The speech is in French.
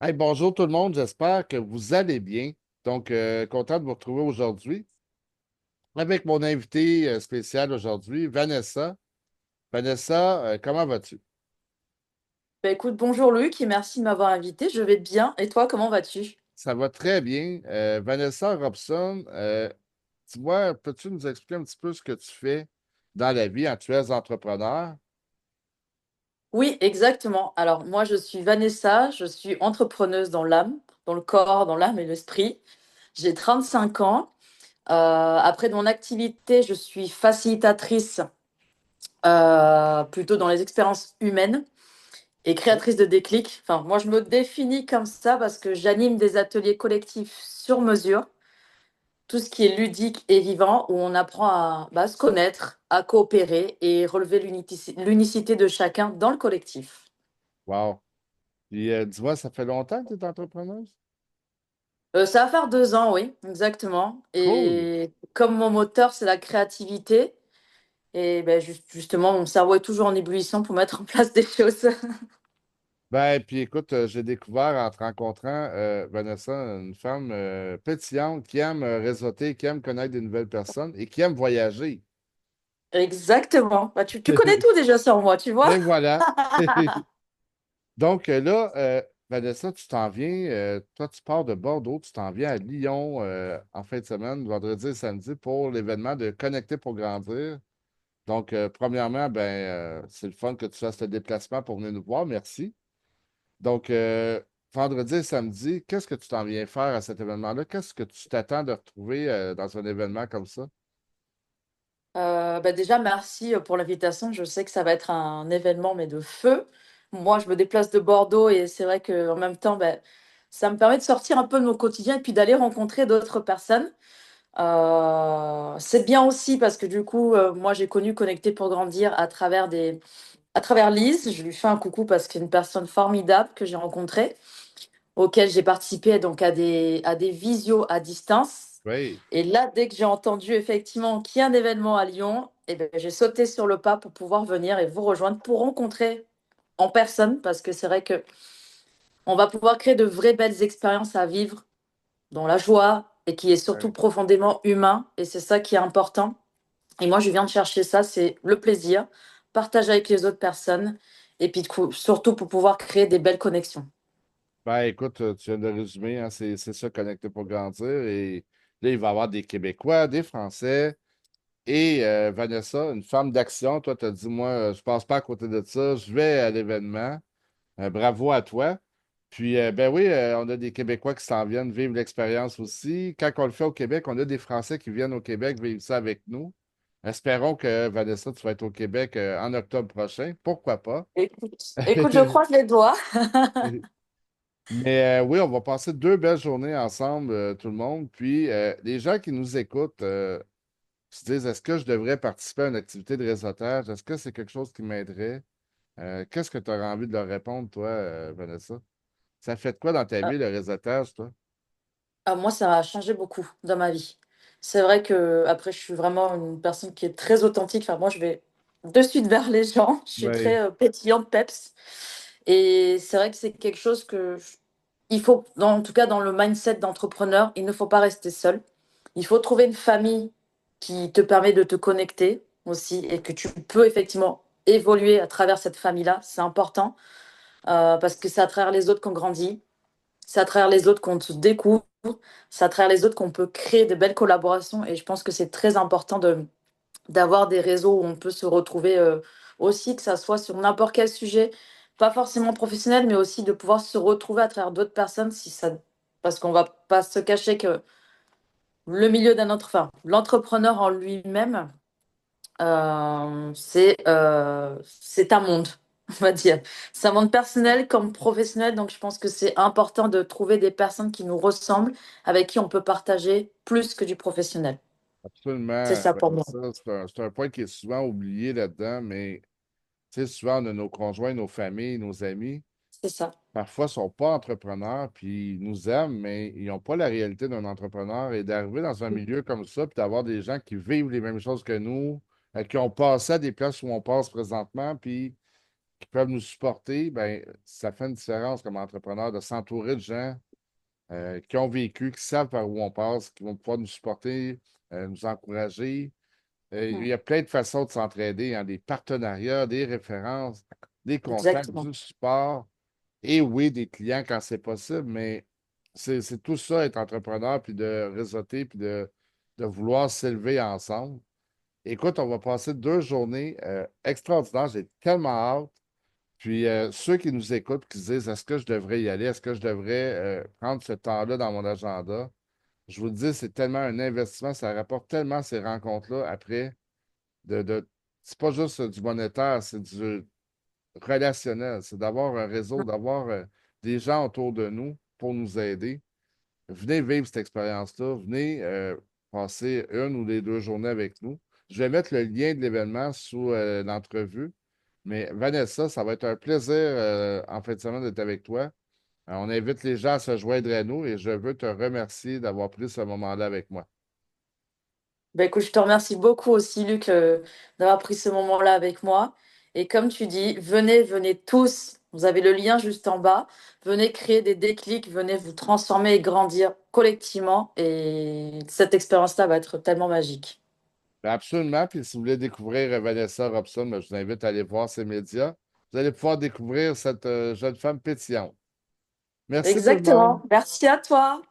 Hey, bonjour tout le monde, j'espère que vous allez bien. Donc, content de vous retrouver aujourd'hui avec mon invité spécial aujourd'hui, Vanessa. Vanessa, comment vas-tu? Bah écoute, bonjour Luc et merci de m'avoir invité. Je vais bien. Et toi, comment vas-tu? Ça va très bien. Vanessa Robson, tu vois, peux-tu nous expliquer un petit peu ce que tu fais dans la vie en tu es entrepreneur? Oui, exactement. Alors moi, je suis Vanessa, je suis entrepreneuse dans l'âme, dans le corps, dans l'âme et l'esprit. J'ai 35 ans. Après mon activité, je suis facilitatrice plutôt dans les expériences humaines et Oui. créatrice de déclics. Enfin, moi, je me définis comme ça parce que j'anime des ateliers collectifs sur mesure, tout ce qui est ludique et vivant, où on apprend à se connaître, à coopérer et relever l'unicité de chacun dans le collectif. Wow. Puis, dis-moi, ça fait longtemps que tu es entrepreneuse? Ça va faire 2 ans, oui, exactement. Cool. Et comme mon moteur, c'est la créativité, et ben, justement, mon cerveau est toujours en ébullition pour mettre en place des choses. Ben, puis écoute, j'ai découvert en te rencontrant, Vanessa, une femme pétillante qui aime réseauter, qui aime connaître de nouvelles personnes et qui aime voyager. Exactement. Bah, tu connais tout déjà sur moi, tu vois? Et voilà. Donc là, Vanessa, tu t'en viens, toi, tu pars de Bordeaux, tu t'en viens à Lyon en fin de semaine, vendredi et samedi, pour l'événement de Connecter pour grandir. Donc, premièrement, c'est le fun que tu fasses le déplacement pour venir nous voir. Merci. Donc, vendredi et samedi, qu'est-ce que tu t'en viens faire à cet événement-là? Qu'est-ce que tu t'attends de retrouver dans un événement comme ça? Bah déjà, merci pour l'invitation. Je sais que ça va être un événement, mais de feu. Moi, je me déplace de Bordeaux et c'est vrai qu'en même temps, bah, ça me permet de sortir un peu de mon quotidien et puis d'aller rencontrer d'autres personnes. C'est bien aussi parce que du coup, moi, j'ai connu Connecter pour grandir à travers Lise. Je lui fais un coucou parce que c'est une personne formidable que j'ai rencontrée, auquel j'ai participé donc à des visios à distance. Oui. Et là, dès que j'ai entendu effectivement qu'il y a un événement à Lyon, eh ben, j'ai sauté sur le pas pour pouvoir venir et vous rejoindre pour rencontrer en personne, parce que c'est vrai que on va pouvoir créer de vraies belles expériences à vivre dans la joie et qui est surtout Ouais. profondément humain. Et c'est ça qui est important. Et moi, je viens de chercher ça, c'est le plaisir, partager avec les autres personnes et puis surtout pour pouvoir créer des belles connexions. Ben, écoute, tu viens de résumer, hein, c'est ça, Connecter pour grandir. Et là, il va y avoir des Québécois, des Français. Et Vanessa, une femme d'action, toi, tu as dit, moi, je passe pas à côté de ça, je vais à l'événement. Bravo à toi. Puis, ben oui, on a des Québécois qui s'en viennent vivre l'expérience aussi. Quand on le fait au Québec, on a des Français qui viennent au Québec vivre ça avec nous. Espérons que, Vanessa, tu vas être au Québec en octobre prochain. Pourquoi pas? Écoute, je croise les doigts. Mais oui, on va passer 2 belles journées ensemble, tout le monde. Puis, les gens qui nous écoutent se disent, est-ce que je devrais participer à une activité de réseautage? Est-ce que c'est quelque chose qui m'aiderait? Qu'est-ce que tu aurais envie de leur répondre, toi, Vanessa? Ça fait de quoi dans ta vie, le réseautage, toi? Moi, ça a changé beaucoup dans ma vie. C'est vrai que après, je suis vraiment une personne qui est très authentique. Enfin, moi, je vais de suite vers les gens. Je suis Oui, très pétillante, peps. Et c'est vrai que c'est quelque chose il faut, en tout cas dans le mindset d'entrepreneur, il ne faut pas rester seul. Il faut trouver une famille qui te permet de te connecter aussi et que tu peux effectivement évoluer à travers cette famille-là. C'est important parce que c'est à travers les autres qu'on grandit. C'est à travers les autres qu'on se découvre, c'est à travers les autres qu'on peut créer de belles collaborations. Et je pense que c'est très important d'avoir des réseaux où on peut se retrouver aussi, que ça soit sur n'importe quel sujet, pas forcément professionnel, mais aussi de pouvoir se retrouver à travers d'autres personnes, si ça, parce qu'on va pas se cacher que enfin, l'entrepreneur en lui-même, c'est un monde, on va dire. C'est un monde personnel comme professionnel, donc je pense que c'est important de trouver des personnes qui nous ressemblent, avec qui on peut partager plus que du professionnel. C'est absolument. ça pour moi. Vanessa, c'est un point qui est souvent oublié là-dedans, mais tu sais, souvent, on a nos conjoints, nos familles, nos amis. C'est ça. Parfois, ne sont pas entrepreneurs, puis ils nous aiment, mais ils n'ont pas la réalité d'un entrepreneur. Et d'arriver dans un milieu comme ça, puis d'avoir des gens qui vivent les mêmes choses que nous, qui ont passé à des places où on passe présentement, puis qui peuvent nous supporter, ben, ça fait une différence comme entrepreneur de s'entourer de gens qui ont vécu, qui savent par où on passe, qui vont pouvoir nous supporter, nous encourager. Il Mm. y a plein de façons de s'entraider, hein, des partenariats, des références, des contacts, Exactement. du support et oui, des clients quand c'est possible, mais c'est tout ça, être entrepreneur, puis de réseauter, puis de vouloir s'élever ensemble. Écoute, on va passer 2 journées extraordinaires. J'ai tellement hâte. Puis ceux qui nous écoutent, qui se disent est-ce que je devrais y aller? Est-ce que je devrais prendre ce temps-là dans mon agenda? Je vous le dis, c'est tellement un investissement, ça rapporte tellement ces rencontres-là après. C'est pas juste du monétaire, c'est du relationnel. C'est d'avoir un réseau, d'avoir des gens autour de nous pour nous aider. Venez vivre cette expérience-là. Venez passer 1 ou les 2 journées avec nous. Je vais mettre le lien de l'événement sous l'entrevue. Mais Vanessa, ça va être un plaisir en fin de semaine d'être avec toi. On invite les gens à se joindre à nous et je veux te remercier d'avoir pris ce moment-là avec moi. Ben écoute, je te remercie beaucoup aussi, Luc, d'avoir pris ce moment-là avec moi. Et comme tu dis, venez, venez tous. Vous avez le lien juste en bas. Venez créer des déclics, venez vous transformer et grandir collectivement. Et cette expérience-là va être tellement magique. Ben, absolument. Puis si vous voulez découvrir Vanessa Robson, ben, je vous invite à aller voir ses médias. Vous allez pouvoir découvrir cette jeune femme pétillante. Merci tout le monde. Exactement. Merci à toi.